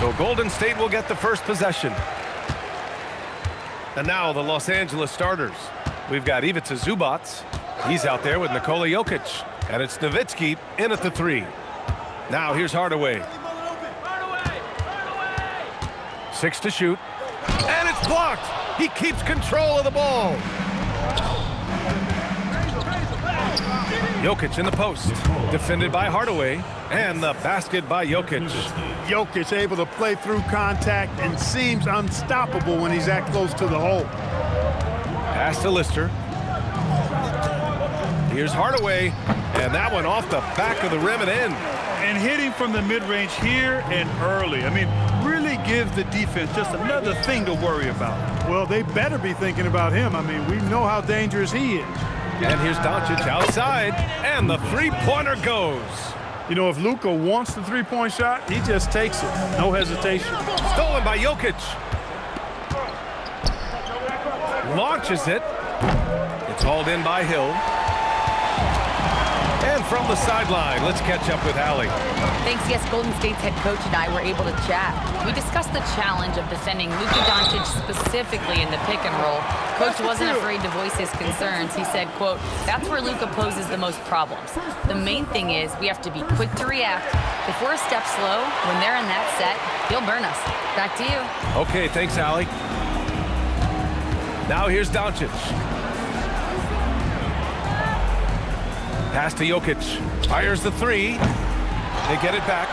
So Golden State will get the first possession. And now the Los Angeles starters. We've got Ivica Zubac. He's out there with Nikola Jokic. And it's Nowitzki in at the 3. Now here's Hardaway. 6 to shoot. And it's blocked. He keeps control of the ball. Jokic in the post. Defended by Hardaway. And the basket by Jokic. Jokic able to play through contact and seems unstoppable when he's that close to the hole. Pass to Lister. Here's Hardaway. And that one off the back of the rim and in. And hitting from the mid-range here and early. I mean, really gives the defense just another thing to worry about. Well, they better be thinking about him. I mean, we know how dangerous he is. And here's Doncic outside, and the three-pointer goes. You know, if Luka wants the three-point shot, he just takes it. No hesitation. Stolen by Jokic. Launches it. It's hauled in by Hill. And from the sideline, let's catch up with Allie. Thanks. Yes, Golden State's head coach and I were able to chat. We discussed the challenge of defending Luka Doncic specifically in the pick and roll. Coach wasn't afraid to voice his concerns. He said, quote, "That's where Luka poses the most problems. The main thing is we have to be quick to react. If we're a step slow, when they're in that set, he'll burn us." Back to you. Okay, thanks, Allie. Now here's Doncic. Pass to Jokic. Fires the 3. They get it back.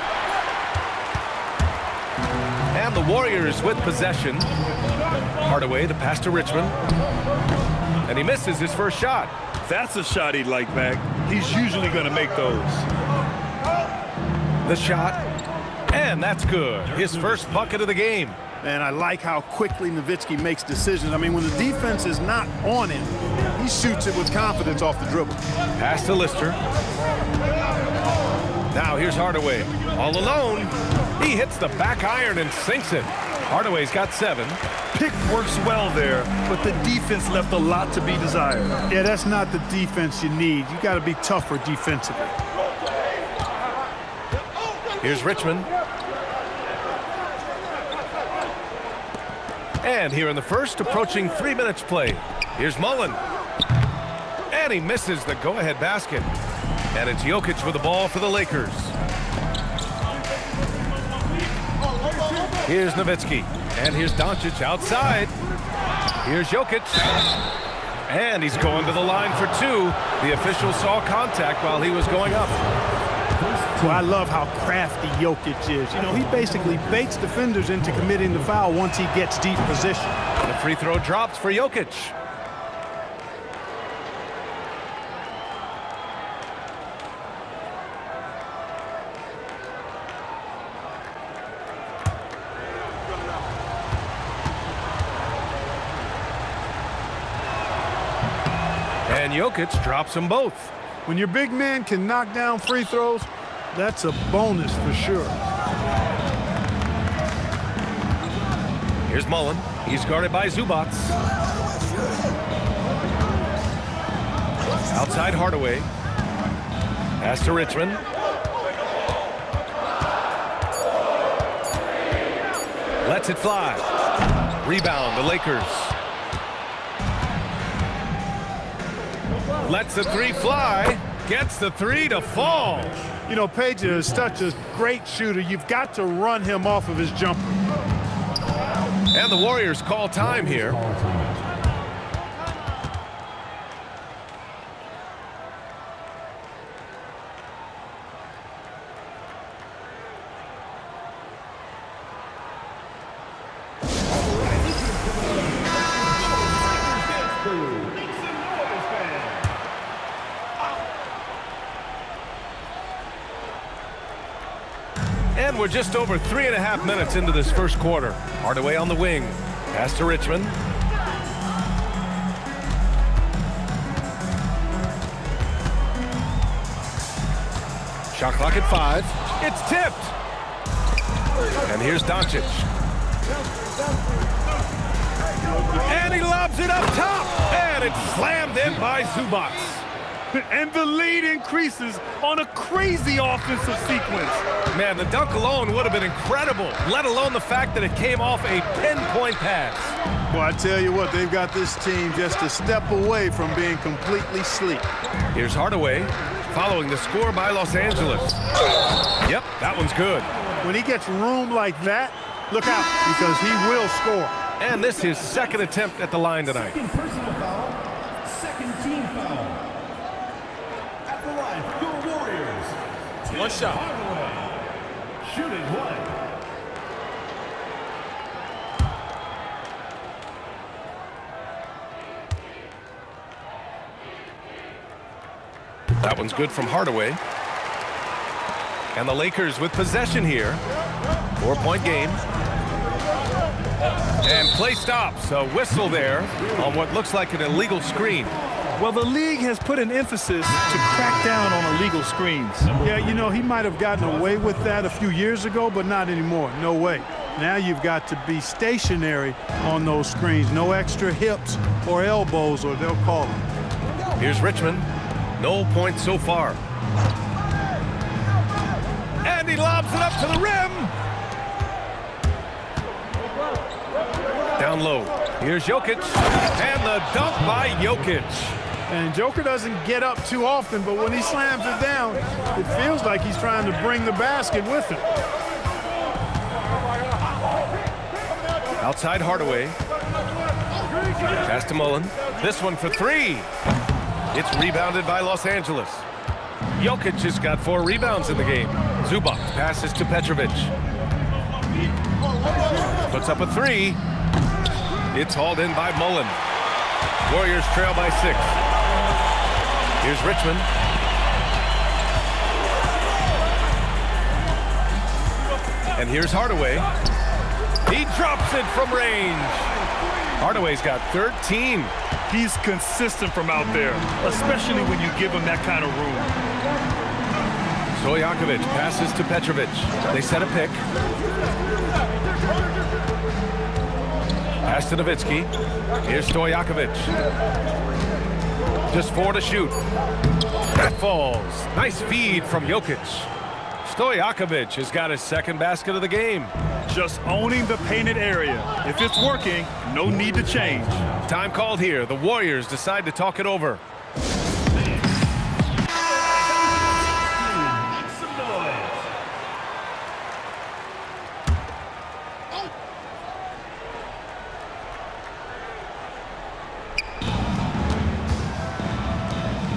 And the Warriors with possession. Hardaway, the pass to Richmond. And he misses his first shot. That's a shot he'd like back. He's usually going to make those. The shot. And that's good. His first bucket of the game. And I like how quickly Nowitzki makes decisions. I mean, when the defense is not on him, he shoots it with confidence off the dribble. Pass to Lister. Now here's Hardaway. All alone. He hits the back iron and sinks it. Hardaway's got 7. Pick works well there, but the defense left a lot to be desired. Yeah, that's not the defense you need. You got to be tougher defensively. Here's Richmond. And here in the first, approaching 3 minutes play. Here's Mullen. And he misses the go-ahead basket. And it's Jokic with the ball for the Lakers. Here's Nowitzki. And here's Doncic outside. Here's Jokic. And he's going to the line for 2. The official saw contact while he was going up. Well, I love how crafty Jokic is. You know, he basically baits defenders into committing the foul once he gets deep position. The free throw drops for Jokic. And Jokic drops them both. When your big man can knock down free throws, that's a bonus for sure. Here's Mullen. He's guarded by Zubac. Outside Hardaway. Pass to Richmond. Lets it fly. Rebound, the Lakers. Lets the 3 fly. Gets the 3 to fall. You know, Page is such a great shooter. You've got to run him off of his jumper. And the Warriors call time here. And we're just over 3.5 minutes into this first quarter. Hardaway on the wing. Pass to Richmond. Shot clock at 5. It's tipped. And here's Doncic. And he lobs it up top. And it's slammed in by Zubac. And the lead increases on a crazy offensive sequence. Man, the dunk alone would have been incredible, let alone the fact that it came off a pinpoint pass. Well, I tell you what, they've got this team just a step away from being completely sleep. Here's Hardaway following the score by Los Angeles. Yep, that one's good. When he gets room like that, look out, because he will score. And this is his second attempt at the line tonight. Second personal foul, second team foul. At the line for your Warriors. One shot. Hardaway. Shooting one. That one's good from Hardaway. And the Lakers with possession here. 4-point game. And play stops. A whistle there on what looks like an illegal screen. Well, the league has put an emphasis to crack down on illegal screens. Yeah, you know, he might have gotten away with that a few years ago, but not anymore. No way. Now you've got to be stationary on those screens. No extra hips or elbows, or they'll call them. Here's Richmond. No points so far. And he lobs it up to the rim. Down low. Here's Jokic. And the dunk by Jokic. And Joker doesn't get up too often, but when he slams it down, it feels like he's trying to bring the basket with him. Outside Hardaway. Pass to Mullen. This one for three. It's rebounded by Los Angeles. Jokic has got 4 rebounds in the game. Zubac passes to Petrovic. Puts up a 3. It's hauled in by Mullen. Warriors trail by 6. Here's Richmond. And here's Hardaway. He drops it from range. Hardaway's got 13. He's consistent from out there, especially when you give him that kind of room. Stojakovic passes to Petrovic. They set a pick. Pass to Nowitzki. Here's Stojakovic. Just 4 to shoot. That falls. Nice feed from Jokic. Stojakovic has got his second basket of the game. Just owning the painted area. If it's working, no need to change. Time called here. The Warriors decide to talk it over.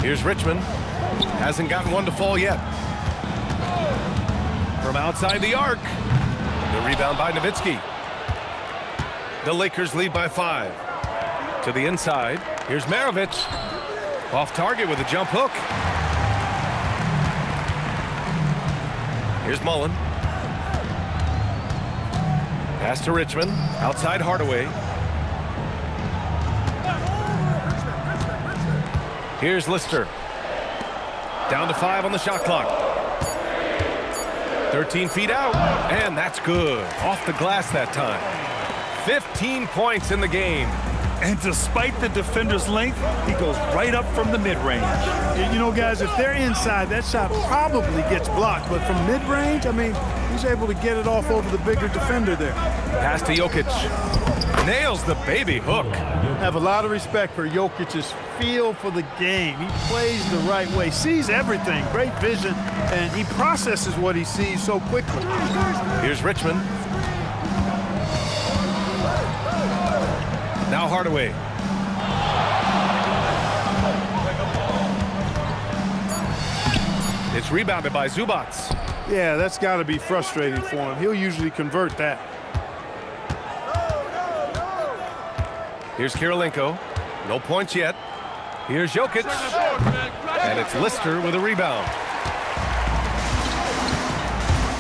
Here's Richmond. Hasn't gotten one to fall yet. From outside the arc. The rebound by Nowitzki. The Lakers lead by 5. To the inside. Here's Maravich. Off target with a jump hook. Here's Mullen. Pass to Richmond. Outside Hardaway. Here's Lister. Down to 5 on the shot clock. 13 feet out, and that's good. Off the glass that time. 15 points in the game. And despite the defender's length, he goes right up from the mid-range. You know, guys, if they're inside, that shot probably gets blocked. But from mid-range, I mean, he's able to get it off over the bigger defender there. Pass to Jokic. Nails the baby hook. I have a lot of respect for Jokic's feel for the game. He plays the right way, sees everything, great vision, and he processes what he sees so quickly. Here's Richmond. Now Hardaway. It's rebounded by Zubac. Yeah, that's got to be frustrating for him. He'll usually convert that. Here's Kirilenko. No points yet. Here's Jokic. And it's Lister with a rebound.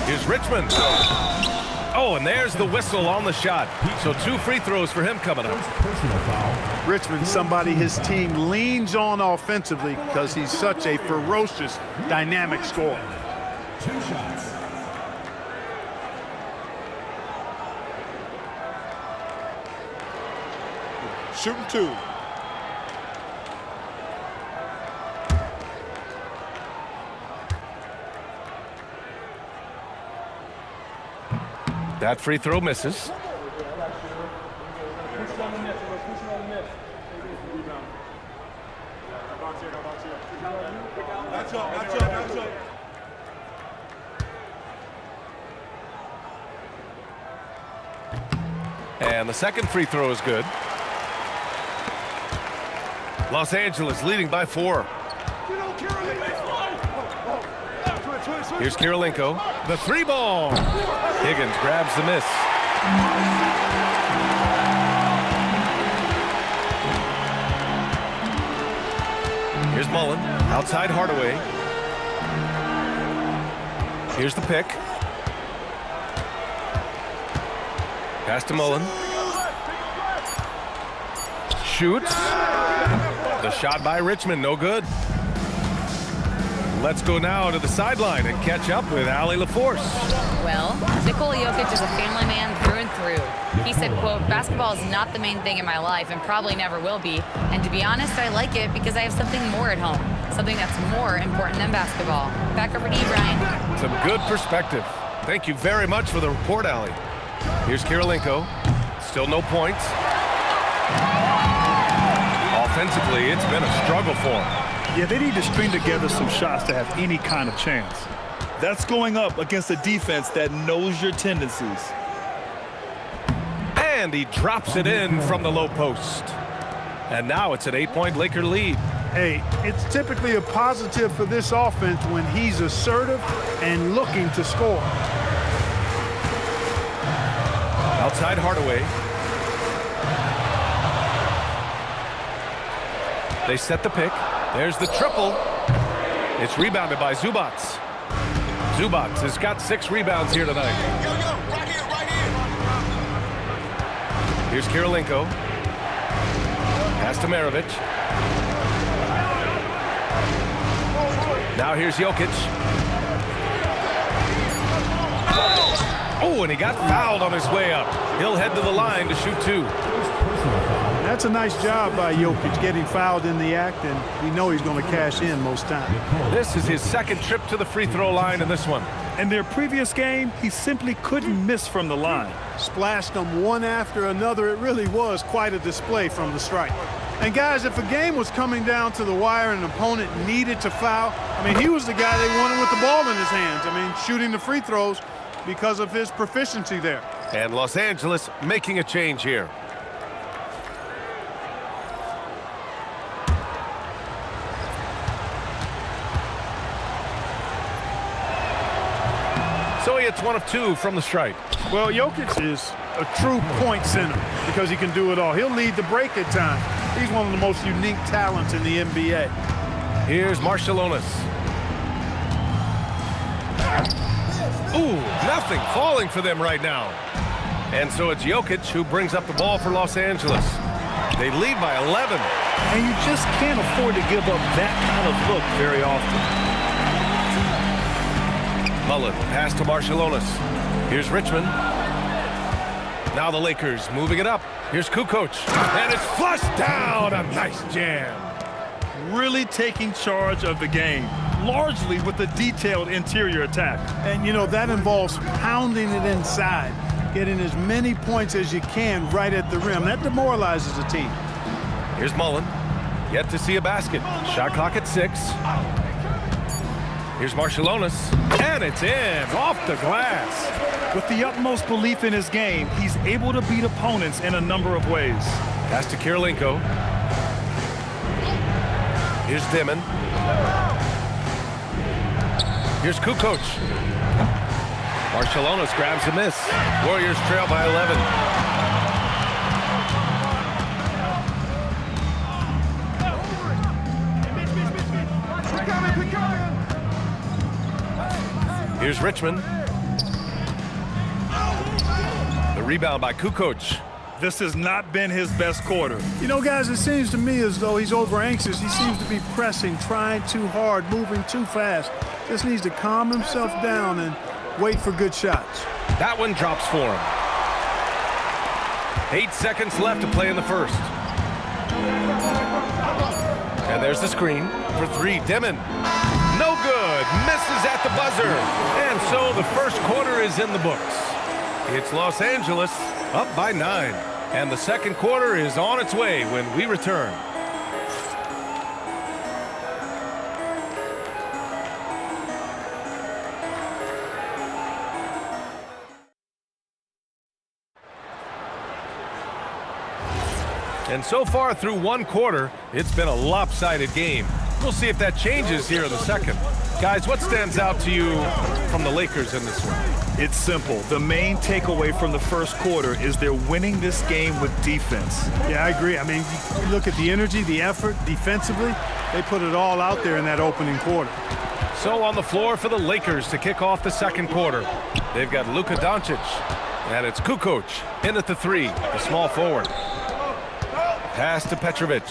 Here's Richmond. Oh, and there's the whistle on the shot. So 2 free throws for him coming up. Richmond, somebody his team leans on offensively because he's such a ferocious, dynamic scorer. 2 shots. Shooting 2. That free throw misses. And the second free throw is good. Los Angeles leading by 4. Here's Kirilenko. The 3 ball. Higgins grabs the miss. Here's Mullen. Outside Hardaway. Here's the pick. Pass to Mullen. Shoots. The shot by Richmond, no good. Let's go now to the sideline and catch up with Allie LaForce. Well, Nikola Jokic is a family man through and through. He said, quote, basketball is not the main thing in my life and probably never will be. And to be honest, I like it because I have something more at home, something that's more important than basketball. Back over to you, Brian. Some good perspective. Thank you very much for the report, Allie. Here's Kirilenko. Still no points. Offensively, it's been a struggle for him. Yeah, they need to string together some shots to have any kind of chance. That's going up against a defense that knows your tendencies. And he drops it in from the low post. And now it's an 8-point Laker lead. Hey, it's typically a positive for this offense when he's assertive and looking to score. Outside Hardaway. They set the pick. There's the triple. It's rebounded by Zubac. Zubac has got 6 rebounds here tonight. Right here. Here's Kirilenko. Pass to Maravich. Now here's Jokic. Oh, and he got fouled on his way up. He'll head to the line to shoot 2. That's a nice job by Jokic, getting fouled in the act, and we know he's going to cash in most times. This is his second trip to the free throw line in this one. In their previous game, he simply couldn't miss from the line. Splashed them one after another. It really was quite a display from the stripe. And guys, if a game was coming down to the wire and an opponent needed to foul, I mean, he was the guy they wanted with the ball in his hands. I mean, shooting the free throws because of his proficiency there. And Los Angeles making a change here. So he hits 1 of 2 from the stripe. Well, Jokic is a true point center because he can do it all. He'll lead the break at times. He's one of the most unique talents in the NBA. Here's Marciulionis. Ooh, nothing falling for them right now. And so it's Jokic who brings up the ball for Los Angeles. They lead by 11. And you just can't afford to give up that kind of look very often. Mullen, pass to Marciulionis. Here's Richmond. Now the Lakers moving it up. Here's Kukoc. And it's flushed down. A nice jam. Really taking charge of the game, largely with the detailed interior attack. And, you know, that involves pounding it inside, getting as many points as you can right at the rim. That demoralizes a team. Here's Mullen. Yet to see a basket. Shot clock at 6. Here's Marciulionis. And it's in. Off the glass. With the utmost belief in his game, he's able to beat opponents in a number of ways. Pass to Kirilenko. Here's Dimon. Here's Kukoc. Marciulionis grabs a miss. Warriors trail by 11. Here's Richmond. The rebound by Kukoc. This has not been his best quarter. You know, guys, it seems to me as though he's over anxious. He seems to be pressing, trying too hard, moving too fast. Just needs to calm himself down and wait for good shots. That one drops for him. 8 seconds left to play in the first. And there's the screen for 3. Dimon. No good. Misses at the buzzer. And so the first quarter is in the books. It's Los Angeles up by 9. And the second quarter is on its way when we return. And so far through one quarter, it's been a lopsided game. We'll see if that changes here in the second. Guys, what stands out to you from the Lakers in this one? It's simple. The main takeaway from the first quarter is they're winning this game with defense. Yeah, I agree. I mean, you look at the energy, the effort, defensively, they put it all out there in that opening quarter. So on the floor for the Lakers to kick off the second quarter, they've got Luka Doncic, and it's Kukoc in at the 3, the small forward. Pass to Petrovic.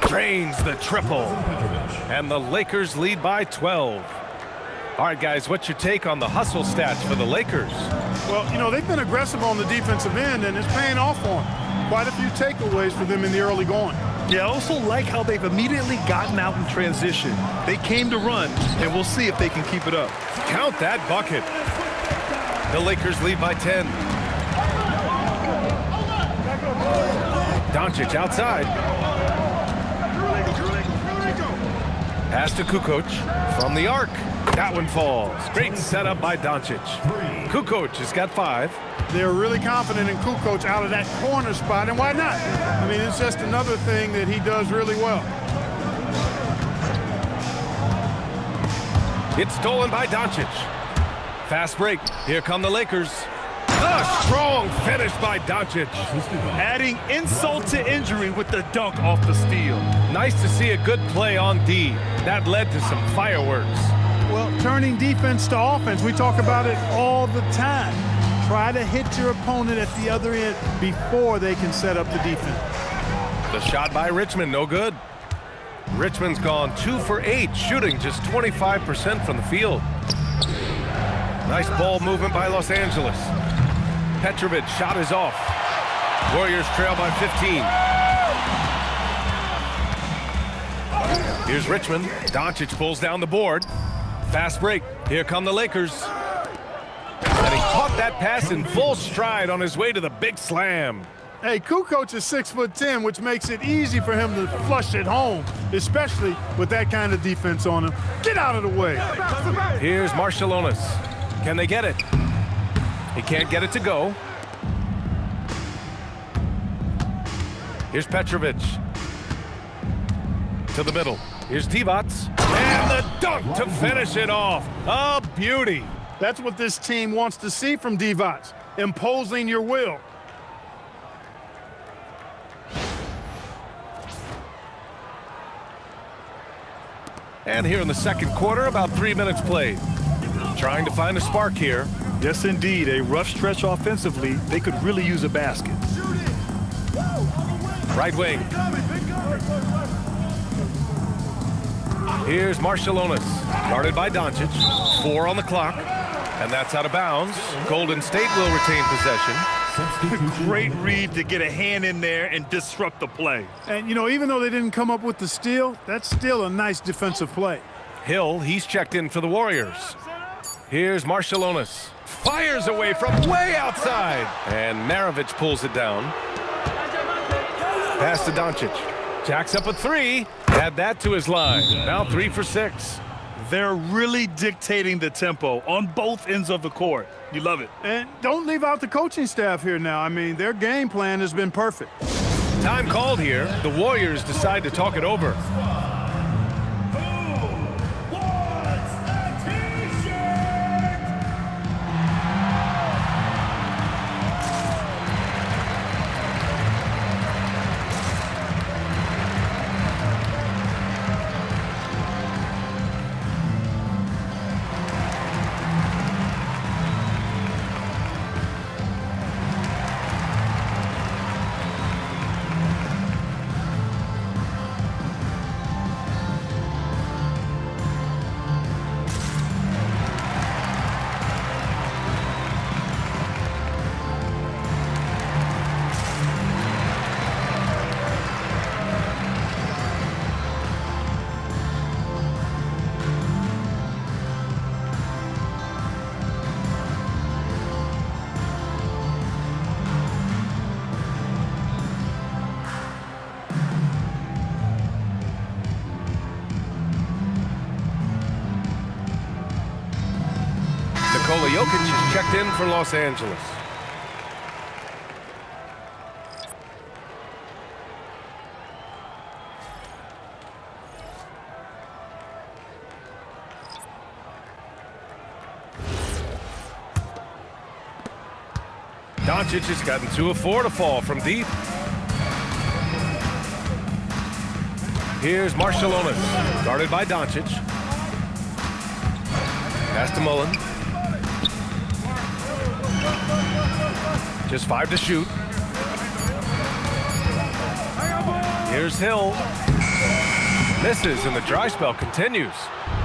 Drains the triple. And the Lakers lead by 12. All right, guys, what's your take on the hustle stats for the Lakers? Well, you know, they've been aggressive on the defensive end, and it's paying off for them. Quite a few takeaways for them in the early going. Yeah, I also like how they've immediately gotten out in transition. They came to run, and we'll see if they can keep it up. Count that bucket. The Lakers lead by 10. Doncic outside. Pass to Kukoc from the arc. That one falls. Great setup by Doncic. Kukoc has got 5. They're really confident in Kukoc out of that corner spot, and why not? I mean, it's just another thing that he does really well. It's stolen by Doncic. Fast break. Here come the Lakers. A strong finish by Doncic. Adding insult to injury with the dunk off the steal. Nice to see a good play on D. That led to some fireworks. Well, turning defense to offense, we talk about it all the time. Try to hit your opponent at the other end before they can set up the defense. The shot by Richmond, no good. Richmond's gone 2 for 8, shooting just 25% from the field. Nice ball movement by Los Angeles. Petrovic shot is off. Warriors trail by 15. Here's Richmond. Doncic pulls down the board. Fast break. Here come the Lakers. And he caught that pass in full stride on his way to the big slam. Hey, Kukoc is 6'10", which makes it easy for him to flush it home, especially with that kind of defense on him. Get out of the way. Here's Marciulionis. Can they get it? He can't get it to go. Here's Petrovic. To the middle. Here's Divac. And the dunk to finish it off. A beauty. That's what this team wants to see from Divac, imposing your will. And here in the second quarter, about 3 minutes played. Trying to find a spark here. Yes, indeed. A rough stretch offensively. They could really use a basket. Right wing. Here's Marciulionis. Guarded by Doncic. 4 on the clock. And that's out of bounds. Golden State will retain possession. Great read to get a hand in there and disrupt the play. And, you know, even though they didn't come up with the steal, that's still a nice defensive play. Hill, he's checked in for the Warriors. Here's Marciulionis. Fires away from way outside. And Maravich pulls it down. Pass to Doncic. Jacks up a 3. Add that to his line. Now 3 for 6. They're really dictating the tempo on both ends of the court. You love it. And don't leave out the coaching staff here now. I mean, their game plan has been perfect. Time called here. The Warriors decide to talk it over. Nikola Jokic is checked in for Los Angeles. Doncic has gotten 2 of 4 to fall from deep. Here's Marciulionis, guarded by Doncic. Pass to Mullen. Just 5 to shoot. Here's Hill. Misses, and the dry spell continues.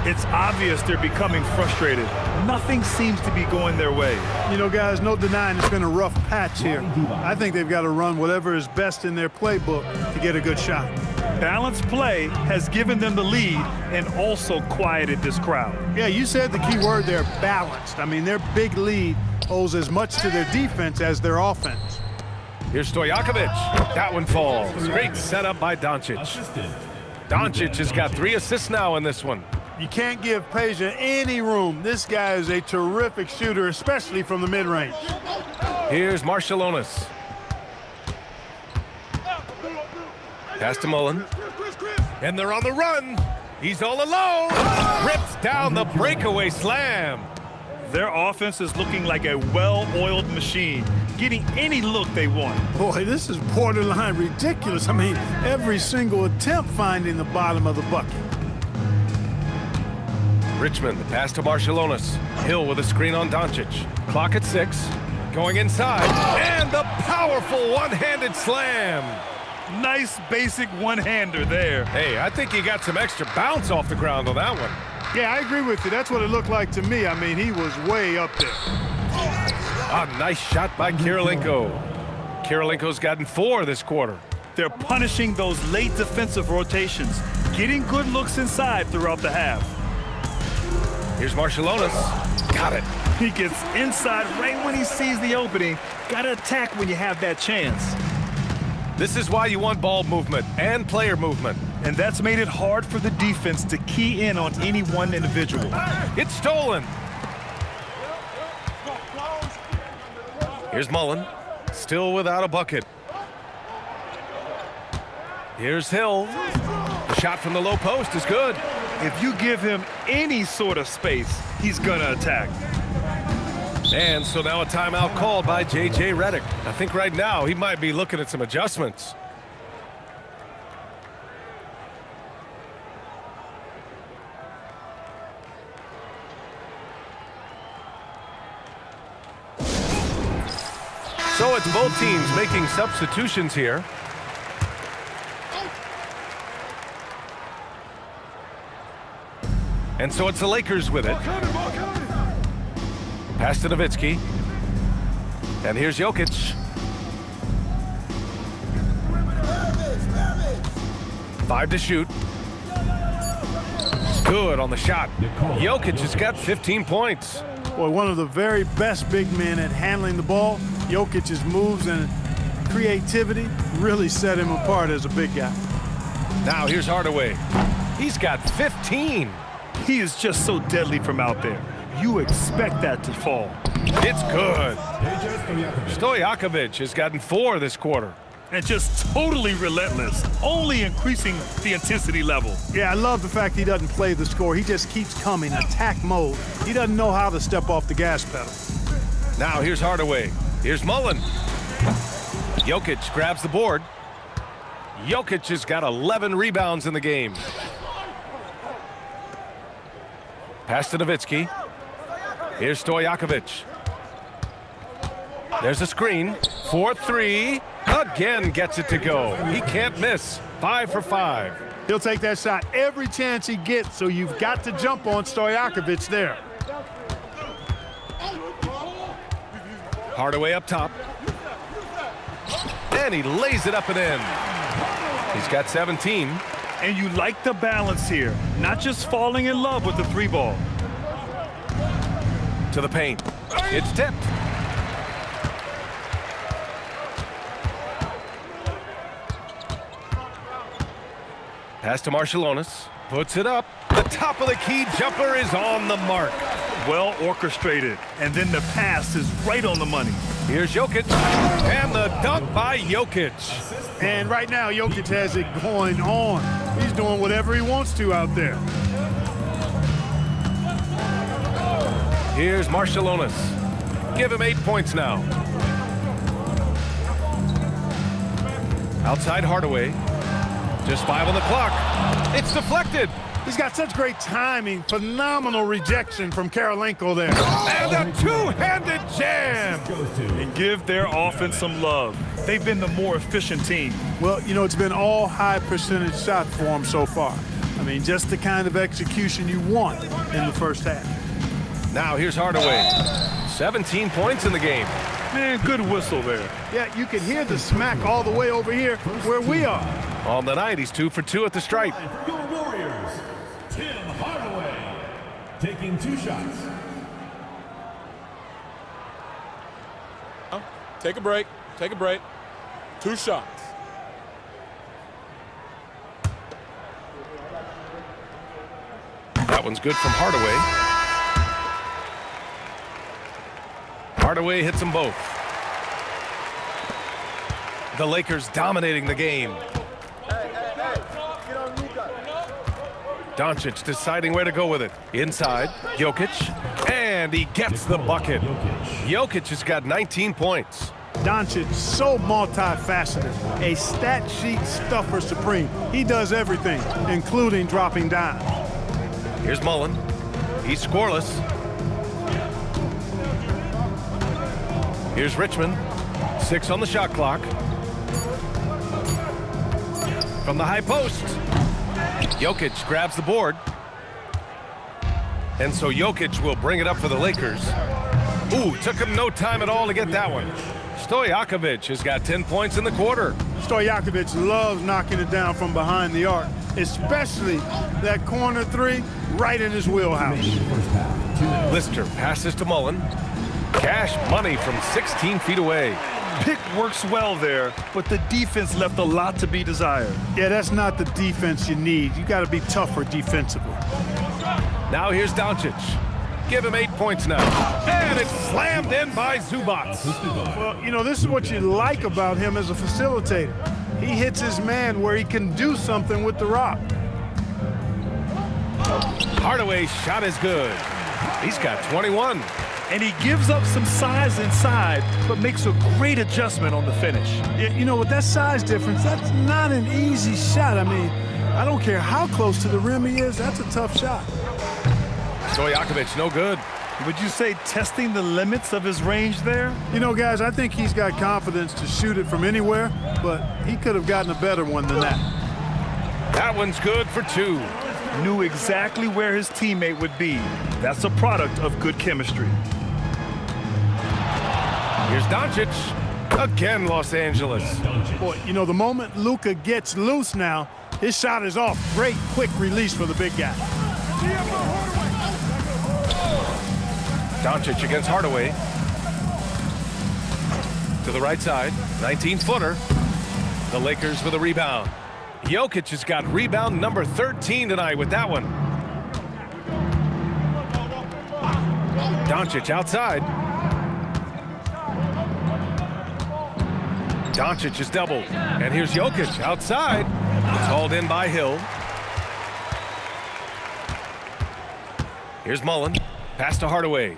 It's obvious they're becoming frustrated. Nothing seems to be going their way. You know, guys, no denying it's been a rough patch here. I think they've got to run whatever is best in their playbook to get a good shot. Balanced play has given them the lead and also quieted this crowd. Yeah, you said the key word there, balanced. I mean, their big lead owes as much to their defense as their offense. Here's Stojakovic. That one falls. Great setup by Doncic. Doncic has got 3 assists now in this one. You can't give Peja any room. This guy is a terrific shooter, especially from the mid-range. Here's Marciulionis. Pass to Mullen. And they're on the run. He's all alone. Rips down the breakaway slam. Their offense is looking like a well-oiled machine, getting any look they want. Boy, this is borderline ridiculous. I mean, every single attempt finding the bottom of the bucket. Richmond, the pass to Marciulionis. Hill with a screen on Doncic. Clock at 6. Going inside. And the powerful one-handed slam. Nice basic one-hander there. Hey, I think he got some extra bounce off the ground on that one. Yeah, I agree with you. That's what it looked like to me. I mean, he was way up there. A nice shot by Kirilenko. Kirilenko's gotten 4 this quarter. They're punishing those late defensive rotations, getting good looks inside throughout the half. Here's Marciulionis. Got it. He gets inside right when he sees the opening. Gotta attack when you have that chance. This is why you want ball movement and player movement. And that's made it hard for the defense to key in on any one individual. It's stolen. Here's Mullen. Still without a bucket. Here's Hill. The shot from the low post is good. If you give him any sort of space, he's gonna attack. And so now a timeout called by J.J. Redick. I think right now he might be looking at some adjustments. So it's both teams making substitutions here. And so it's the Lakers with it. Pass to Nowitzki. And here's Jokic. Five to shoot. Good on the shot. Jokic has got 15 points. Boy, one of the very best big men at handling the ball. Jokic's moves and creativity really set him apart as a big guy. Now here's Hardaway. He's got 15. He is just so deadly from out there. You expect that to fall. It's good. Stojakovic has gotten 4 this quarter. And just totally relentless, only increasing the intensity level. Yeah, I love the fact he doesn't play the score. He just keeps coming, attack mode. He doesn't know how to step off the gas pedal. Now here's Hardaway. Here's Mullen. Jokic grabs the board. Jokic has got 11 rebounds in the game. Pass to Nowitzki. Here's Stojakovic. There's a screen. 4-3. Again gets it to go. He can't miss. 5 for 5. He'll take that shot every chance he gets, so you've got to jump on Stojakovic there. Hardaway up top. And he lays it up and in. He's got 17. And you like the balance here, not just falling in love with the 3-ball. To the paint. It's tipped. Pass to Marciulionis. Puts it up. The top of the key jumper is on the mark. Well orchestrated, and then the pass is right on the money. Here's Jokic, and the dunk by Jokic. And right now, Jokic has it going on. He's doing whatever he wants to out there. Here's Marciulionis. Give him 8 points now. Outside Hardaway. Just 5 on the clock. It's deflected. He's got such great timing. Phenomenal rejection from Karolinko there. And a two-handed jam. And give their offense some love. They've been the more efficient team. Well, you know, it's been all high percentage shots for him so far. I mean, just the kind of execution you want in the first half. Now here's Hardaway. 17 points in the game. Man, good whistle there. Yeah, you can hear the smack all the way over here where we are. On the night, he's 2 for 2 at the stripe. For your Warriors, Tim Hardaway, taking 2 shots. Take a break. Take a break. 2 shots. That one's good from Hardaway. Hardaway hits them both. The Lakers dominating the game. Doncic deciding where to go with it. Inside, Jokic, and he gets the bucket. Jokic has got 19 points. Doncic, so multifaceted, a stat sheet stuffer supreme. He does everything, including dropping down. Here's Mullen. He's scoreless. Here's Richmond. 6 on the shot clock. From the high post. Jokic grabs the board. And so Jokic will bring it up for the Lakers. Ooh, took him no time at all to get that one. Stojakovic has got 10 points in the quarter. Stojakovic loves knocking it down from behind the arc, especially that corner 3 right in his wheelhouse. Lister passes to Mullen. Cash money from 16 feet away. Pick works well there, but the defense left a lot to be desired. Yeah, that's not the defense you need. You got to be tougher defensively. Now here's Doncic. Give him 8 points now. And it's slammed in by Zubac. Well, you know, this is what you like about him as a facilitator. He hits his man where he can do something with the rock. Hardaway's shot is good. He's got 21. And he gives up some size inside, but makes a great adjustment on the finish. Yeah, you know, with that size difference, that's not an easy shot. I mean, I don't care how close to the rim he is, that's a tough shot. Stojakovic, no good. Would you say testing the limits of his range there? You know, guys, I think he's got confidence to shoot it from anywhere, but he could have gotten a better one than that. That one's good for 2. Knew exactly where his teammate would be. That's a product of good chemistry. Here's Doncic. Again, Los Angeles. Boy, you know, the moment Luka gets loose now, his shot is off. Great, quick release for the big guy. Doncic against Hardaway. To the right side, 19-footer. The Lakers with a rebound. Jokic has got rebound number 13 tonight with that one. Doncic outside. Doncic is doubled. And here's Jokic outside. It's hauled in by Hill. Here's Mullen. Pass to Hardaway.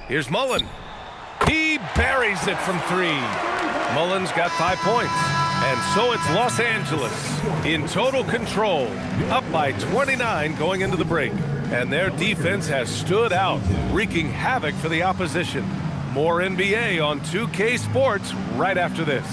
Here's Mullen. He buries it from 3. Mullen's got 5 points. And so it's Los Angeles in total control, up by 29 going into the break. And their defense has stood out, wreaking havoc for the opposition. More NBA on 2K Sports right after this.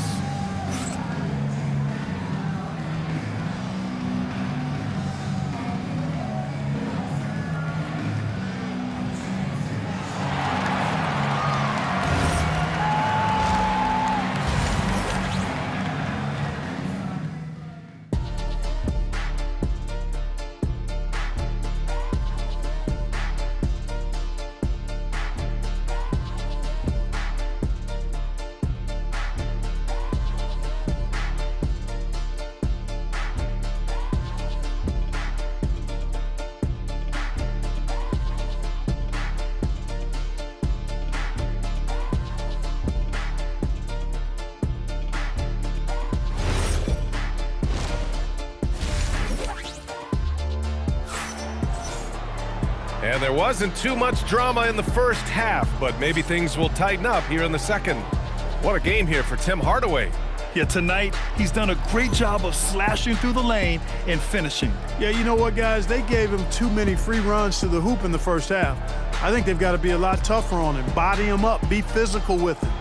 And there wasn't too much drama in the first half, but maybe things will tighten up here in the second. What a game here for Tim Hardaway. Yeah, tonight, he's done a great job of slashing through the lane and finishing. Yeah, you know what, guys? They gave him too many free runs to the hoop in the first half. I think they've got to be a lot tougher on him. Body him up. Be physical with him.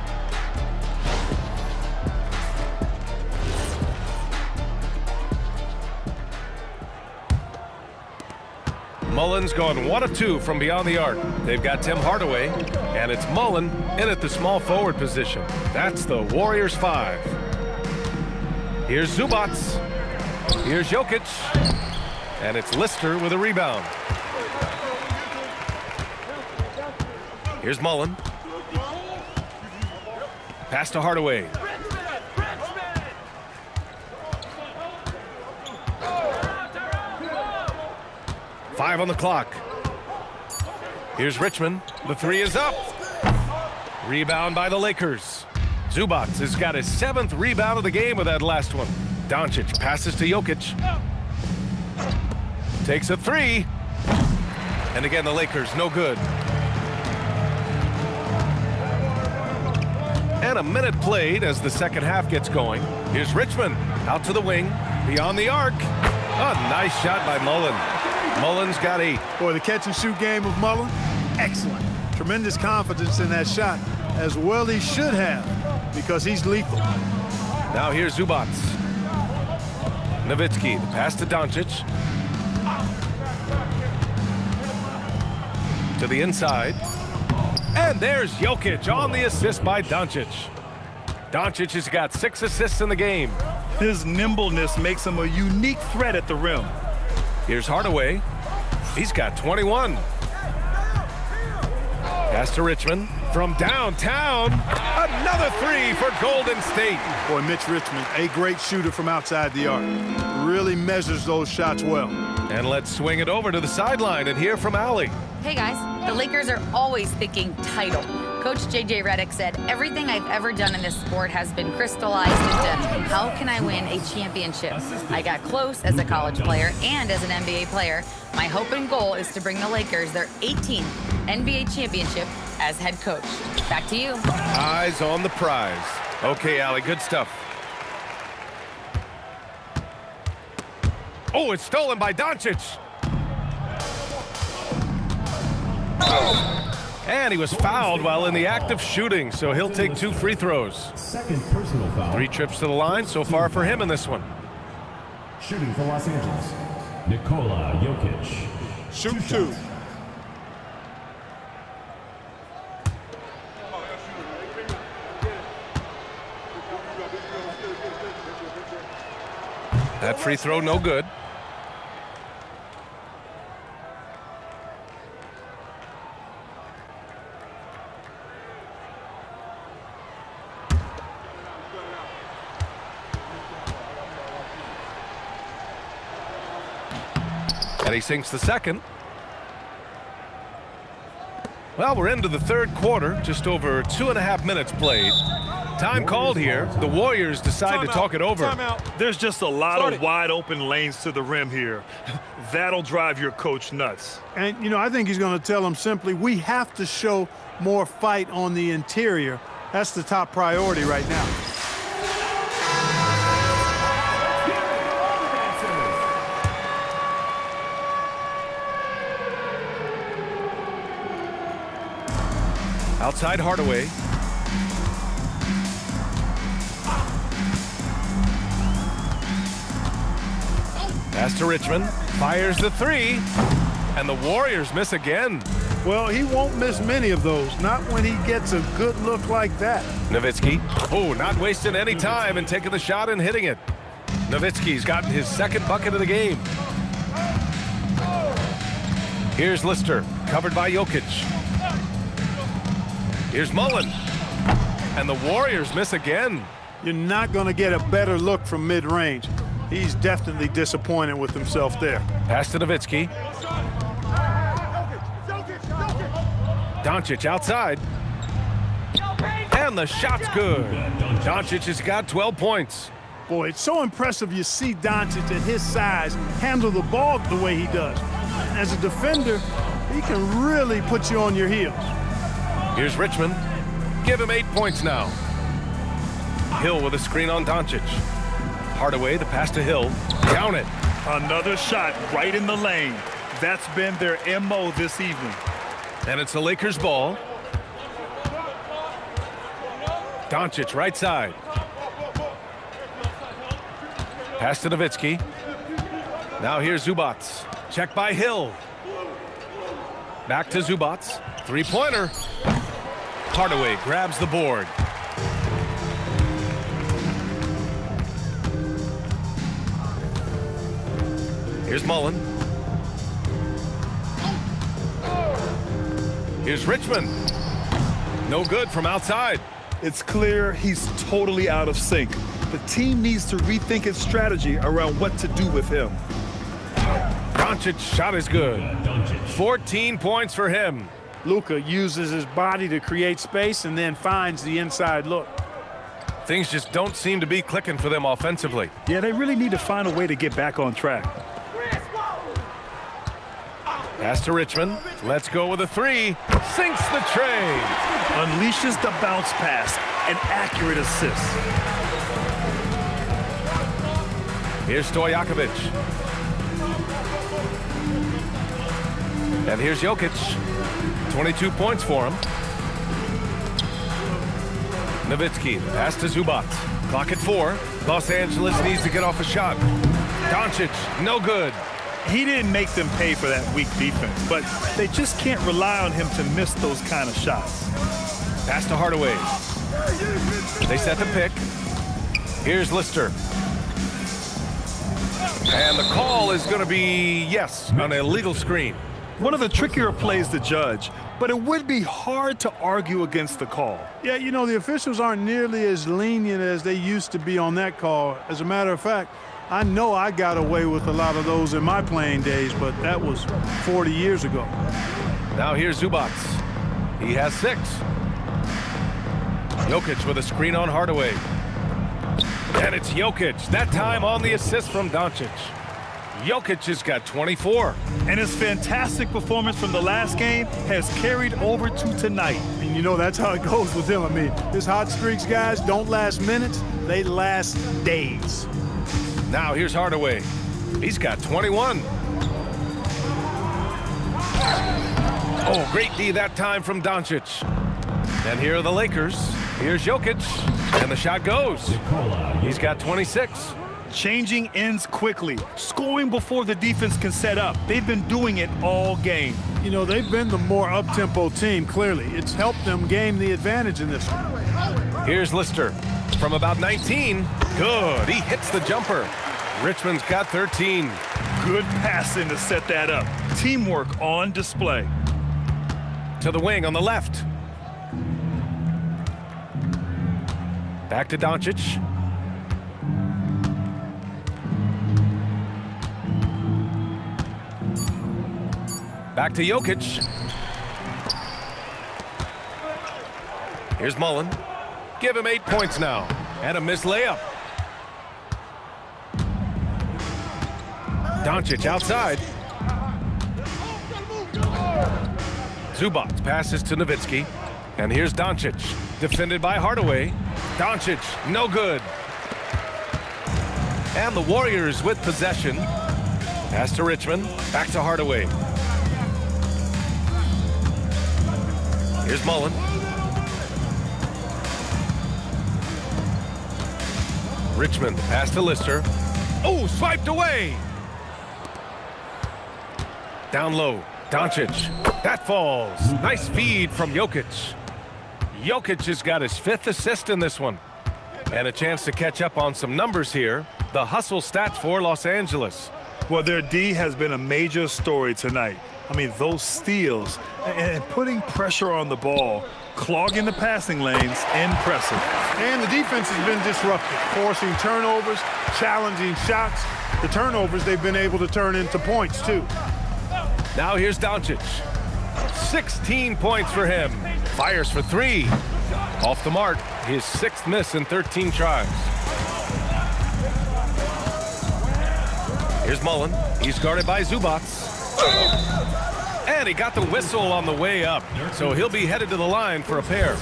Mullen's gone 1 of 2 from beyond the arc. They've got Tim Hardaway, and it's Mullen in at the small forward position. That's the Warriors 5. Here's Zubac. Here's Jokic. And it's Lister with a rebound. Here's Mullen. Pass to Hardaway. Five on the clock. Here's Richmond. The three is up. Rebound by the Lakers. Zubac has got his 7th rebound of the game with that last one. Doncic passes to Jokic. Takes a three. And again, the Lakers, no good. And a minute played as the second half gets going. Here's Richmond out to the wing, beyond the arc. A nice shot by Mullen. Mullen's got 8. Boy, the catch-and-shoot game of Mullen, excellent. Tremendous confidence in that shot, as well he should have, because he's lethal. Now here's Zubac. Nowitzki, the pass to Doncic. To the inside. And there's Jokic on the assist by Doncic. Doncic has got 6 assists in the game. His nimbleness makes him a unique threat at the rim. Here's Hardaway. He's got 21. Pass to Richmond from downtown. Another three for Golden State. Boy, Mitch Richmond, a great shooter from outside the arc. Really measures those shots well. And let's swing it over to the sideline and hear from Allie. Hey guys, the Lakers are always thinking title. Coach JJ Redick said, everything I've ever done in this sport has been crystallized into how can I win a championship? I got close as a college player and as an NBA player. My hope and goal is to bring the Lakers their 18th NBA championship as head coach. Back to you. Eyes on the prize. Okay, Allie, good stuff. Oh, it's stolen by Doncic. And he was fouled while in the act of shooting, so he'll take 2 free throws. Second personal foul. 3 trips to the line so far for him in this one. Shooting for Los Angeles, Nikola Jokic. Shoot 2. That free throw no good. And he sinks the second. Well, we're into the third quarter, just over 2.5 minutes played. Time called here. The Warriors decide to talk it over. There's just a lot of wide open lanes to the rim here. That'll drive your coach nuts. And, you know, I think he's going to tell them simply, we have to show more fight on the interior. That's the top priority right now. Outside Hardaway. Pass to Richmond. Fires the three. And the Warriors miss again. Well, he won't miss many of those, not when he gets a good look like that. Nowitzki. Oh, not wasting any time and taking the shot and hitting it. Nowitzki's gotten his 2nd bucket of the game. Here's Lister, covered by Jokic. Here's Mullen. And the Warriors miss again. You're not going to get a better look from mid-range. He's definitely disappointed with himself there. Pass to Nowitzki. Doncic outside. And the shot's good. Doncic has got 12 points. Boy, it's so impressive you see Doncic at his size handle the ball the way he does. As a defender, He can really put you on your heels. Here's Richmond. Give him 8 points now. Hill with a screen on Doncic. Hardaway, the pass to Hill. Down it. Another shot right in the lane. That's been their MO this evening. And it's the Lakers' ball. Doncic, right side. Pass to Nowitzki. Now here's Zubats. Check by Hill. Back to Zubats. Three-pointer. Hardaway grabs the board. Here's Mullen. Here's Richmond. No good from outside. It's clear he's totally out of sync. The team needs to rethink its strategy around what to do with him. Doncic's shot is good. 14 points for him. Luka uses his body to create space and then finds the inside look. Things just don't seem to be clicking for them offensively. Yeah, they really need to find a way to get back on track. Pass to Richmond. Let's go with a three. Sinks the tray. Unleashes the bounce pass. An accurate assist. Here's Stojakovic. And here's Jokic. 22 points for him. Nowitzki, pass to Zubac. Clock at 4. Los Angeles needs to get off a shot. Doncic, no good. He didn't make them pay for that weak defense, but they just can't rely on him to miss those kind of shots. Pass to Hardaway. They set the pick. Here's Lister. And the call is going to be, yes, an illegal screen. One of the trickier plays to judge, but it would be hard to argue against the call. Yeah, you know, the officials aren't nearly as lenient as they used to be on that call. As a matter of fact, I know I got away with a lot of those in my playing days, but that was 40 years ago. Now here's Zubac. He has 6. Jokic with a screen on Hardaway. And it's Jokic, that time on the assist from Doncic. Jokic has got 24. And his fantastic performance from the last game has carried over to tonight. And you know, that's how it goes with him. I mean, his hot streaks, guys, don't last minutes, they last days. Now here's Hardaway. He's got 21. Oh, great D that time from Doncic. And here are the Lakers. Here's Jokic. And the shot goes. He's got 26. Changing ends quickly, scoring before the defense can set up. They've been doing it all game. You know, they've been the more up-tempo team, clearly. It's helped them gain the advantage in this one. Here's Lister from about 19. Good. He hits the jumper. Richmond's got 13. Good passing to set that up. Teamwork on display. To the wing on the left. Back to Doncic. Back to Jokic. Here's Mullen. Give him 8 points now. And a missed layup. Doncic outside. Zubac passes to Nowitzki. And here's Doncic. Defended by Hardaway. Doncic, no good. And the Warriors with possession. Pass to Richmond. Back to Hardaway. Here's Mullen. Richmond, pass to Lister. Oh, swiped away. Down low, Doncic. That falls. Nice feed from Jokic. Jokic has got his 5th assist in this one. And a chance to catch up on some numbers here. The hustle stats for Los Angeles. Well, their D has been a major story tonight. I mean, those steals and putting pressure on the ball, clogging the passing lanes, impressive. And the defense has been disruptive, forcing turnovers, challenging shots. The turnovers they've been able to turn into points, too. Now here's Doncic. 16 points for him. Fires for 3. Off the mark, his 6th miss in 13 tries. Here's Mullen. He's guarded by Zubac. And he got the whistle on the way up, so he'll be headed to the line for a pair.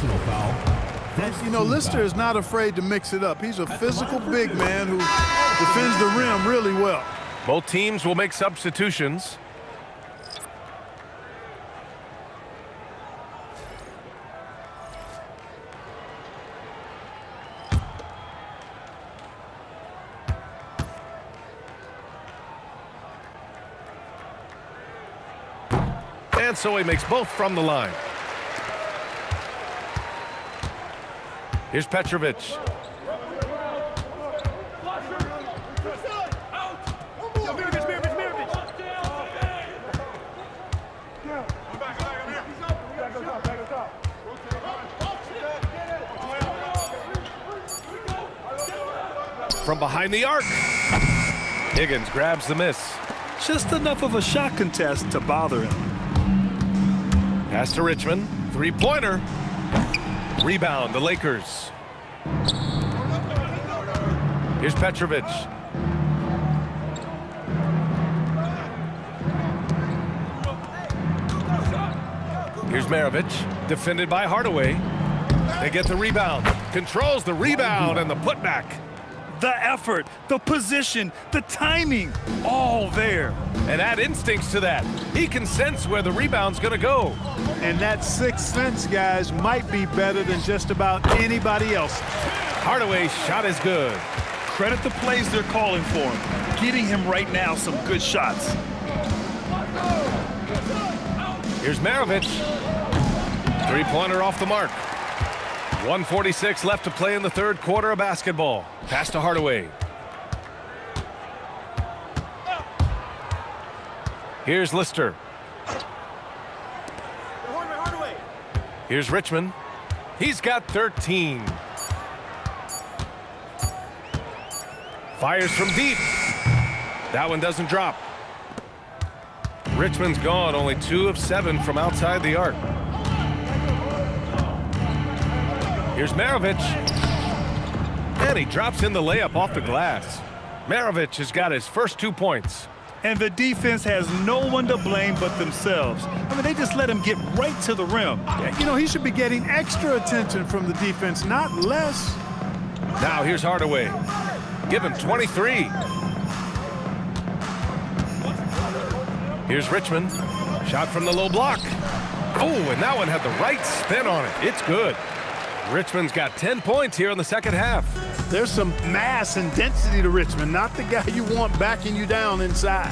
You know, Lister is not afraid to mix it up. He's a physical big man who defends the rim really well. Both teams will make substitutions. And so he makes both from the line. Here's Petrovic. From behind the arc. Higgins grabs the miss. Just enough of a shot contest to bother him. Pass to Richmond. Three-pointer. Rebound, the Lakers. Here's Petrovic. Here's Maravich, defended by Hardaway. They get the rebound. Controls the rebound and the putback. The effort, the position, the timing, all there. And add instincts to that. He can sense where the rebound's going to go. And that sixth sense, guys, might be better than just about anybody else. Hardaway's shot is good. Credit the plays they're calling for him. Getting him right now some good shots. Here's Maravich. Three-pointer off the mark. 1:46 left to play in the third quarter of basketball. Pass to Hardaway. Here's Lister. Here's Richmond. He's got 13. Fires from deep. That one doesn't drop. Richmond's gone, only 2 of 7 from outside the arc. Here's Maravich. And he drops in the layup off the glass. Maravich has got his first 2 points. And the defense has no one to blame but themselves. I mean, they just let him get right to the rim. You know, he should be getting extra attention from the defense, not less. Now here's Hardaway. Give him 23. Here's Richmond. Shot from the low block. Oh, and that one had the right spin on it. It's good. Richmond's got 10 points here in the second half. There's some mass and density to Richmond, not the guy you want backing you down inside.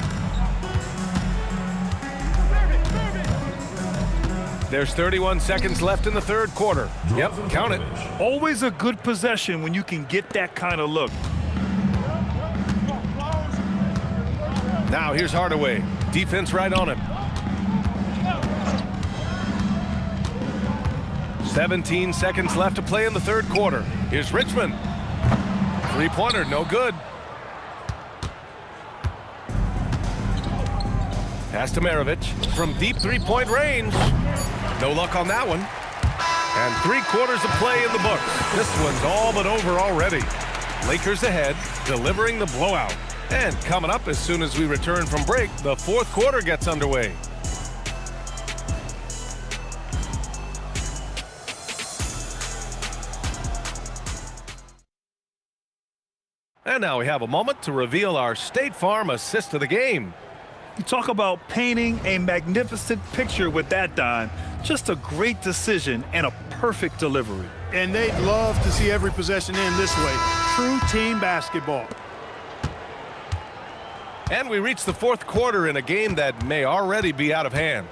There's 31 seconds left in the third quarter. Yep, count it. Always a good possession when you can get that kind of look. Now here's Hardaway. Defense right on him. 17 seconds left to play in the third quarter. Here's Richmond. Three-pointer, no good. Pass to Maravich from deep three-point range. No luck on that one. And 3 quarters of play in the books. This one's all but over already. Lakers ahead, delivering the blowout. And coming up as soon as we return from break, the fourth quarter gets underway. And now we have a moment to reveal our State Farm assist of the game. You talk about painting a magnificent picture with that dime. Just a great decision and a perfect delivery. And they'd love to see every possession end this way. True team basketball. And we reach the fourth quarter in a game that may already be out of hand.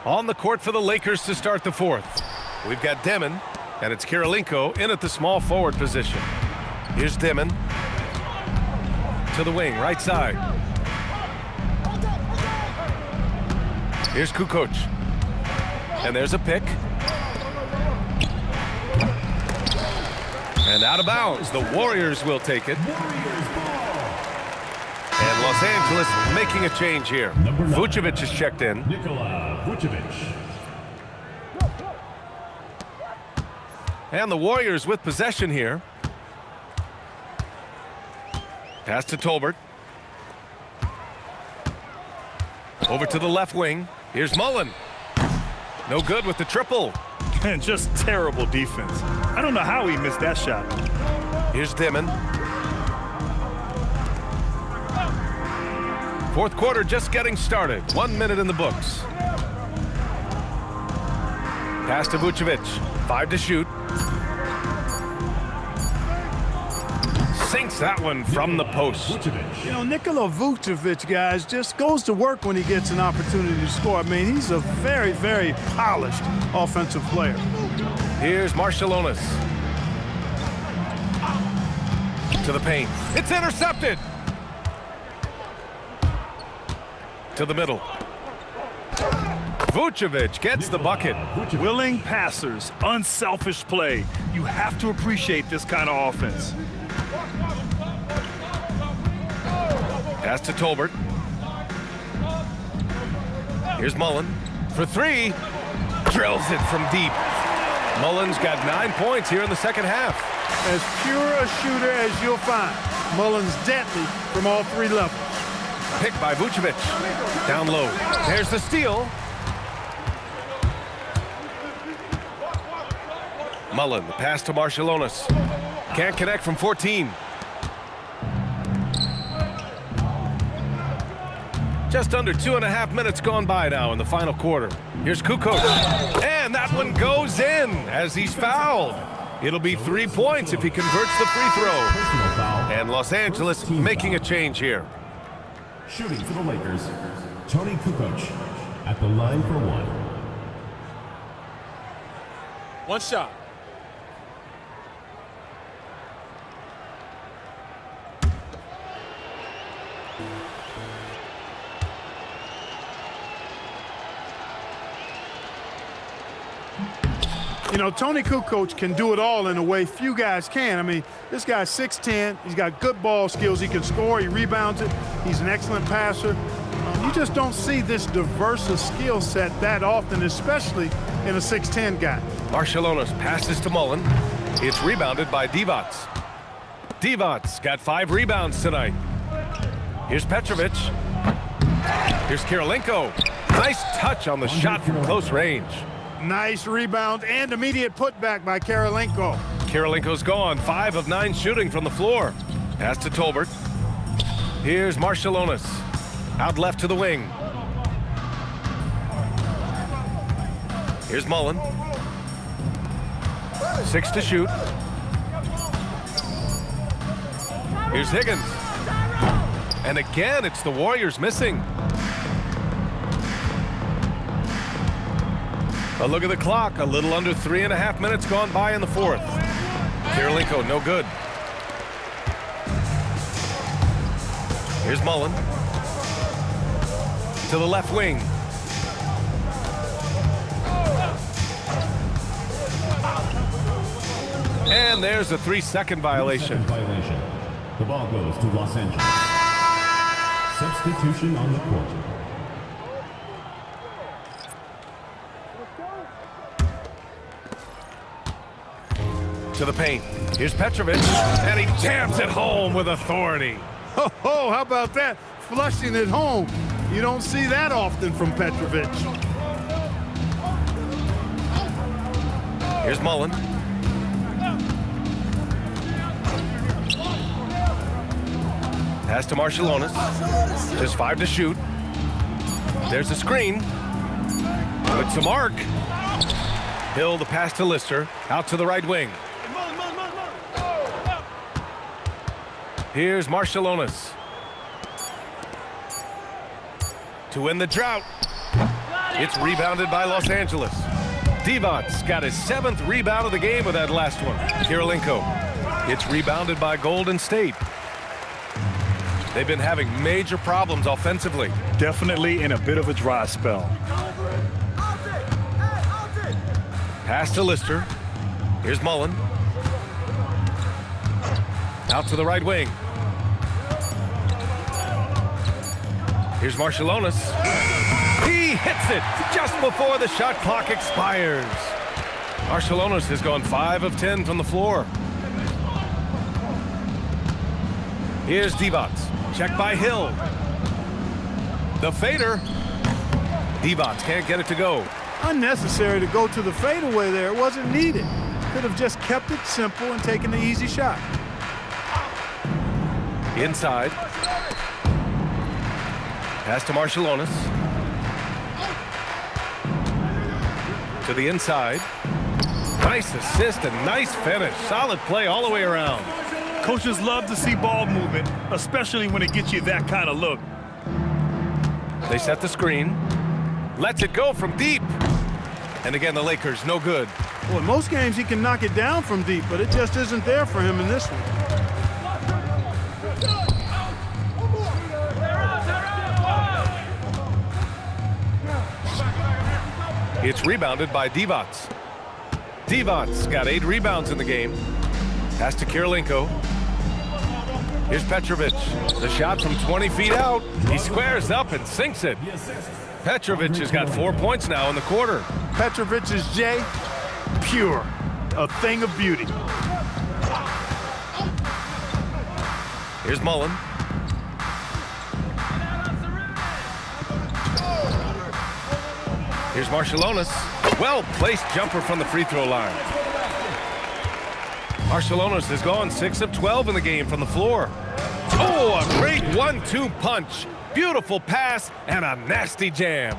On the court for the Lakers to start the fourth. We've got Demon, and it's Kirilenko in at the small forward position. Here's Demon. To the wing, right side. Here's Kukoc. And there's a pick. And out of bounds, the Warriors will take it. And Los Angeles making a change here. Vucevic is checked in. And the Warriors with possession here. Pass to Tolbert. Over to the left wing. Here's Mullen. No good with the triple. And just terrible defense. I don't know how he missed that shot. Here's Dimon. Fourth quarter just getting started. 1 minute in the books. Pass to Vucevic. 5 to shoot. Sinks that one from the post. You know, Nikola Vucevic, guys, just goes to work when he gets an opportunity to score. I mean, he's a very, very polished offensive player. Here's Marciulionis. To the paint. It's intercepted. To the middle. Vucevic gets the bucket. Willing passers, unselfish play. You have to appreciate this kind of offense. Pass to Tolbert. Here's Mullen for 3. Drills it from deep. Mullen's got 9 points here in the second half. As pure a shooter as you'll find. Mullen's deadly from all 3 levels. Picked by Vucevic. Down low. There's the steal. Mullen, the pass to Marciulionis. Can't connect from 14. Just under 2.5 minutes gone by now in the final quarter. Here's Kukoc. And that one goes in as he's fouled. It'll be 3 points if he converts the free throw. And Los Angeles making a change here. Shooting for the Lakers, Tony Kukoc at the line for 1. One shot. You know, Tony Kukoc can do it all in a way few guys can. I mean, this guy's 6'10". He's got good ball skills. He can score. He rebounds it. He's an excellent passer. You just don't see this diverse a skill set that often, especially in a 6'10" guy. Marciulionis passes to Mullen. It's rebounded by Divac. Divac got 5 rebounds tonight. Here's Petrovic. Here's Kirilenko. Nice touch on the shot from close range. Nice rebound and immediate putback by Kirilenko. Kirilenko's gone. 5 of 9 shooting from the floor. Pass to Tolbert. Here's Marciulionis. Out left to the wing. Here's Mullen. 6 to shoot. Here's Higgins. And again, it's the Warriors missing. But look at the clock. A little under 3.5 minutes gone by in the fourth. Kirilenko, no good. Here's Mullen. To the left wing. And there's a 3-second violation. The ball goes to Los Angeles. Substitution on the court. To the paint. Here's Petrovic. And he jams it home with authority. Oh, how about that? Flushing it home. You don't see that often from Petrovic. Here's Mullen. Pass to Marciulionis. Just 5 to shoot. There's a screen. With some arc. Hill, the pass to Lister. Out to the right wing. Here's Marciulionis. To win the drought. It's rebounded by Los Angeles. Divac's got his 7th rebound of the game with that last one. Kirilenko. It's rebounded by Golden State. They've been having major problems offensively. Definitely in a bit of a dry spell. Pass to Lister. Here's Mullen. Out to the right wing. Here's Marciulionis. He hits it just before the shot clock expires. Marciulionis has gone 5 of 10 from the floor. Here's Divac. Checked by Hill. The fader. Divac can't get it to go. Unnecessary to go to the fadeaway there. It wasn't needed. Could have just kept it simple and taken the easy shot. Inside. Pass to Marciulionis. To the inside. Nice assist and nice finish. Solid play all the way around. Coaches love to see ball movement, especially when it gets you that kind of look. They set the screen. Lets it go from deep. And again, the Lakers, no good. Well, in most games, he can knock it down from deep, but it just isn't there for him in this one. It's rebounded by Divac. Divac got 8 rebounds in the game. Pass to Kirilenko. Here's Petrovic. The shot from 20 feet out. He squares up and sinks it. Petrovic has got 4 points now in the quarter. Petrovic's J, pure, a thing of beauty. Here's Mullen. Here's Marciulionis. Well-placed jumper from the free throw line. Marciulionis has gone 6 of 12 in the game from the floor. Oh, a great 1-2 punch. Beautiful pass and a nasty jam.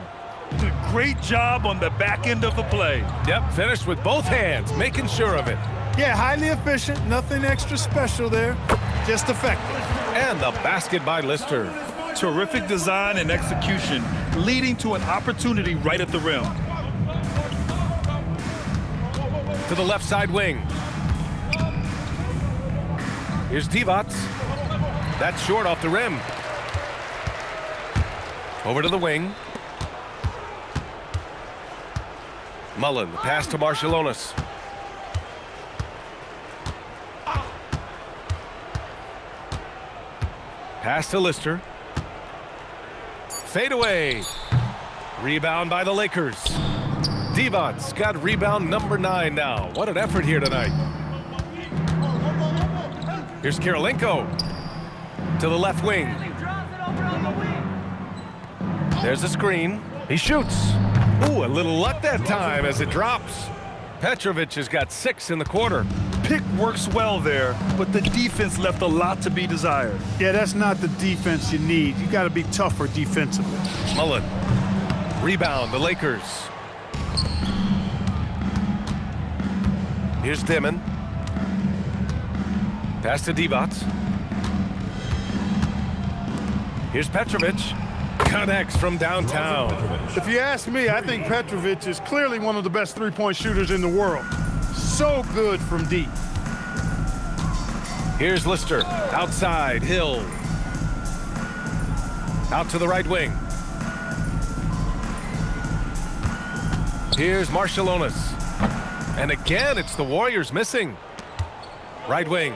Great job on the back end of the play. Yep, finished with both hands, making sure of it. Yeah, highly efficient, nothing extra special there, just effective. And the basket by Lister. Terrific design and execution, leading to an opportunity right at the rim. To the left side wing. Here's Divac. That's short off the rim. Over to the wing. Mullen, the pass to Marciulionis. Pass to Lister. Fade away. Rebound by the Lakers. Divac got rebound number 9 now. What an effort here tonight. Here's Kirilenko to the left wing. There's a screen. He shoots. Ooh, a little luck that time as it drops. Petrovic has got 6 in the quarter. Pick works well there, but the defense left a lot to be desired. Yeah, that's not the defense you need. You got to be tougher defensively. Mullen. Rebound, the Lakers. Here's Dimon. Pass to Divac. Here's Petrovic. Connects from downtown. If you ask me, I think Petrovic is clearly one of the best three-point shooters in the world. So good from deep. Here's Lister. Outside, Hill. Out to the right wing. Here's Marciulionis. And again, it's the Warriors missing. Right wing.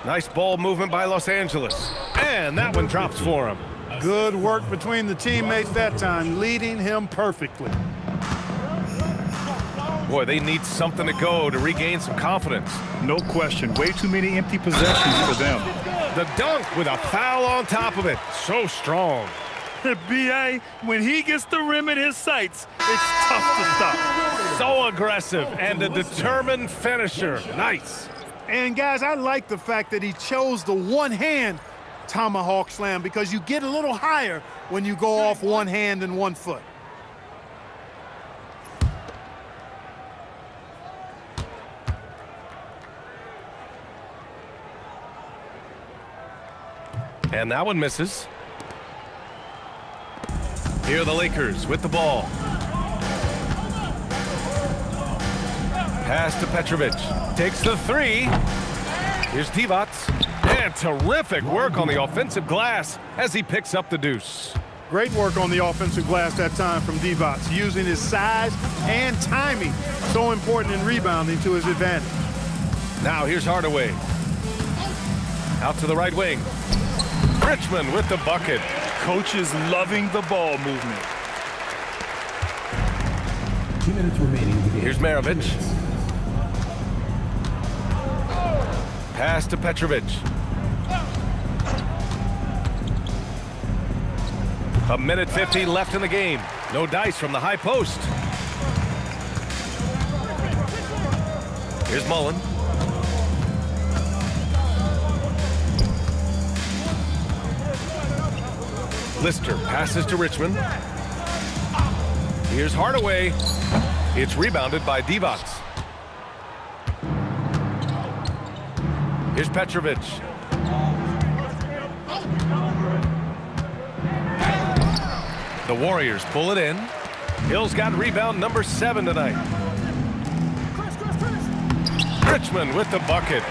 Nice ball movement by Los Angeles. And that one drops for him. Good work between the teammates that time, leading him perfectly. Boy, they need something to go to regain some confidence. No question. Way too many empty possessions for them. The dunk with a foul on top of it. So strong. B.A., when he gets the rim in his sights, it's tough to stop. So aggressive and a determined finisher. Nice. And guys, I like the fact that he chose the one-hand tomahawk slam because you get a little higher when you go off one hand and 1 foot. And that one misses. Here are the Lakers with the ball. Pass to Petrovic. Takes the 3. Here's Divac. And terrific work on the offensive glass as he picks up the deuce. Great work on the offensive glass that time from Divac, using his size and timing, so important in rebounding, to his advantage. Now here's Hardaway. Out to the right wing. Richmond with the bucket. Coaches loving the ball movement. 2 minutes remaining in the game. Here's Maravich. Pass to Petrovic. A minute 50 left in the game. No dice from the high post. Here's Mullen. Lister passes to Richmond. Here's Hardaway. It's rebounded by Divac. Here's Petrovic. The Warriors pull it in. Hill's got rebound number 7 tonight. Richmond with the bucket.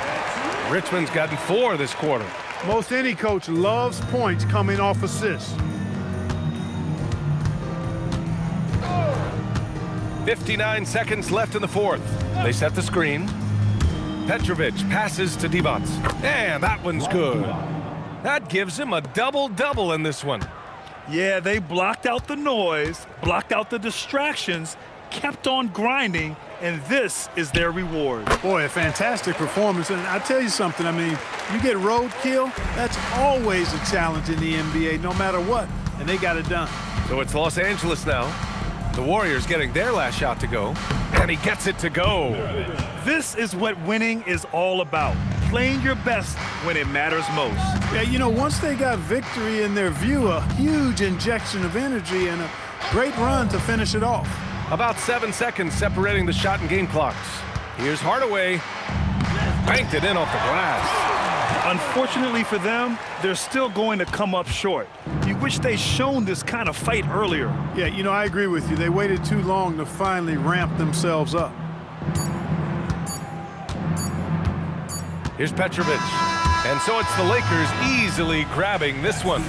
Richmond's gotten 4 this quarter. Most any coach loves points coming off assists. 59 seconds left in the fourth. They set the screen. Petrovic passes to Divac. And that one's good. That gives him a double-double in this one. Yeah, they blocked out the noise, blocked out the distractions, kept on grinding, and this is their reward. Boy, a fantastic performance. And I tell you something, I mean, you get roadkill, that's always a challenge in the NBA, no matter what. And they got it done. So it's Los Angeles now. The Warriors getting their last shot to go. And he gets it to go. This is what winning is all about. Playing your best when it matters most. Yeah, you know, once they got victory in their view, a huge injection of energy and a great run to finish it off. About 7 seconds separating the shot and game clocks. Here's Hardaway. Banked it in off the glass. Unfortunately for them, they're still going to come up short. You wish they'd shown this kind of fight earlier. Yeah, you know, I agree with you. They waited too long to finally ramp themselves up. Here's Petrovic. And so it's the Lakers easily grabbing this one.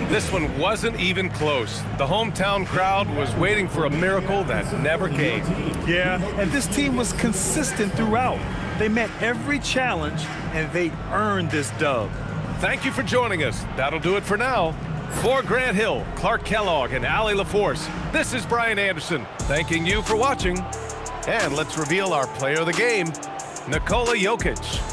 This one wasn't even close. The hometown crowd was waiting for a miracle that never came. Yeah, and this team was consistent throughout. They met every challenge, and they earned this dub. Thank you for joining us. That'll do it for now. For Grant Hill, Clark Kellogg, and Allie LaForce, this is Brian Anderson, thanking you for watching. And let's reveal our player of the game, Nikola Jokic.